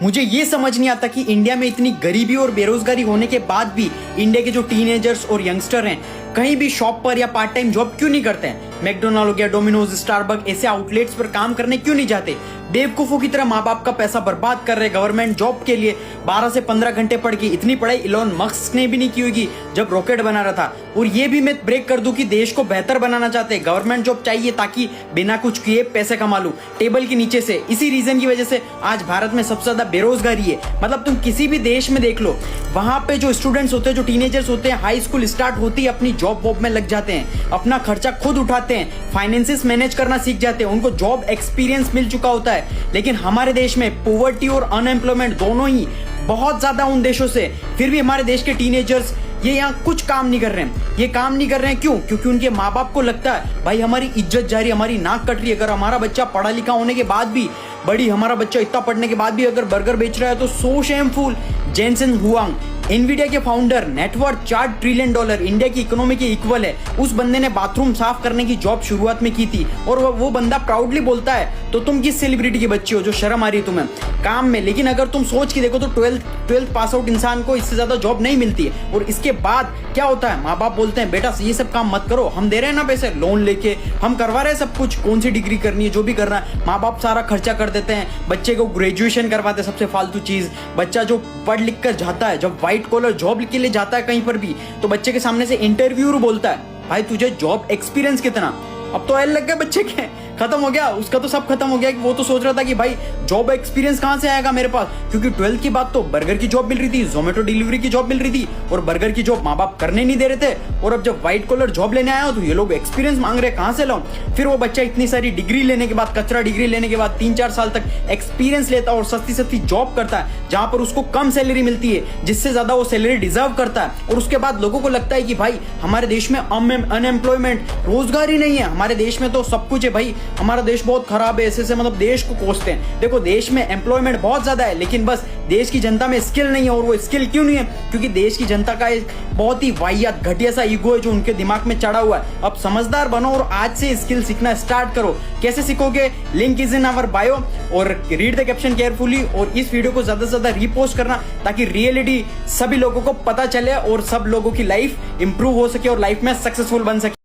मुझे ये समझ नहीं आता कि इंडिया में इतनी गरीबी और बेरोजगारी होने के बाद भी इंडिया के जो टीनेजर्स और यंगस्टर हैं कहीं भी शॉप पर या पार्ट टाइम जॉब क्यों नहीं करते हैं। मैकडोनाल्ड हो गया, डोमिनोज, स्टारबक ऐसे आउटलेट्स पर काम करने क्यों नहीं जाते। बेवकूफों की तरह माँ बाप का पैसा बर्बाद कर रहे गवर्नमेंट जॉब के लिए। 12 से 15 घंटे पढ़ के इतनी पढ़ाई इलॉन मस्क ने भी नहीं की होगी जब रॉकेट बना रहा था। और ये भी मैं ब्रेक कर दूं कि देश को बेहतर बनाना चाहते हैं, गवर्नमेंट जॉब चाहिए ताकि बिना कुछ किए पैसे कमा लूं टेबल के नीचे से। इसी रीजन की वजह से आज भारत में सबसे ज्यादा बेरोजगारी है। मतलब तुम किसी भी देश में देख लो, वहां पे जो स्टूडेंट्स होते हैं, जो टीनेजर्स होते हैं, हाई स्कूल स्टार्ट होती है अपनी जॉब वॉब में लग जाते हैं, अपना खर्चा खुद उठाते हैं, फाइनेंसेस मैनेज करना सीख जाते हैं, उनको जॉब एक्सपीरियंस मिल चुका होता है। लेकिन हमारे देश में पॉवर्टी और अनएम्प्लॉयमेंट दोनों ही बहुत ज्यादा उन देशों से, फिर भी हमारे देश के टीनेजर्स ये यहाँ कुछ काम नहीं कर रहे हैं। ये काम नहीं कर रहे हैं क्यों? क्योंकि उनके माँ बाप को लगता है भाई हमारी इज्जत जा रही है, हमारी नाक कट रही है। अगर हमारा बच्चा पढ़ा लिखा होने के बाद भी, हमारा बच्चा इतना पढ़ने के बाद भी अगर बर्गर बेच रहा है तो सो शेमफुल। जेनसेन हुआंग, एनवीडिया के फाउंडर, नेटवर्थ $4 ट्रिलियन, इंडिया की इकोनॉमी के इक्वल है। उस बंदे ने बाथरूम साफ करने की जॉब शुरुआत में की थी और वो बंदा प्राउडली बोलता है। तो तुम किस सेलिब्रिटी के बच्चे हो जो शर्म आ रही है तुम्हें काम में? लेकिन अगर तुम सोच के देखो तो 12th पास आउट इंसान को इससे ज्यादा जॉब नहीं मिलती है। और इसके बाद क्या होता है, माँ बाप बोलते हैं बेटा ये सब काम मत करो, हम दे रहे हैं ना पैसे, लोन लेके हम करवा रहे हैं सब कुछ, कौन सी डिग्री करनी है जो भी करना है, माँ बाप सारा खर्चा कर देते हैं, बच्चे को ग्रेजुएशन करवाते हैं, सबसे फालतू चीज। बच्चा जो पढ़ लिख कर जाता है, जब व्हाइट कॉलर जॉब के लिए जाता है कहीं पर भी, तो बच्चे के सामने से इंटरव्यूअर बोलता है भाई तुझे जॉब एक्सपीरियंस कितना? अब तो एल लग गया बच्चे के, खत्म हो गया उसका, तो सब खत्म हो गया। कि वो तो सोच रहा था कि भाई जॉब एक्सपीरियंस कहां से आएगा मेरे पास, क्योंकि 12th के बाद तो बर्गर की जॉब मिल रही थी, जोमेटो डिलीवरी की जॉब मिल रही थी और बर्गर की जॉब माँ बाप करने नहीं दे रहे थे। और अब जब व्हाइट कॉलर जॉब लेने आया हो तो ये लोग एक्सपीरियंस मांग रहे, कहां से लाऊं? फिर वो बच्चा इतनी सारी डिग्री लेने के बाद, कचरा डिग्री लेने के बाद 3-4 साल तक एक्सपीरियंस लेता है और सस्ती सस्ती जॉब करता है जहां पर उसको कम सैलरी मिलती है, जिससे ज्यादा वो सैलरी डिजर्व करता है। और उसके बाद लोगों को लगता है कि भाई हमारे देश में अनएम्प्लॉयमेंट, रोजगार ही नहीं है, हमारे देश में तो सब कुछ है भाई, हमारा देश बहुत खराब है, ऐसे मतलब देश को कोसते हैं। देखो देश में एम्प्लॉयमेंट बहुत ज्यादा है, लेकिन बस देश की जनता में स्किल नहीं है। और वो स्किल क्यों नहीं है? क्योंकि देश की जनता का एक बहुत ही वाहियात घटिया सा ईगो है जो उनके दिमाग में चढ़ा हुआ है। अब समझदार बनो और आज से स्किल सीखना स्टार्ट करो। कैसे सीखोगे? Link is in our bio और रीड द कैप्शन केयरफुली। और इस वीडियो को ज्यादा से ज्यादा रीपोस्ट करना ताकि रियलिटी सभी लोगों को पता चले और सब लोगों की लाइफ इंप्रूव हो सके और लाइफ में सक्सेसफुल बन सके।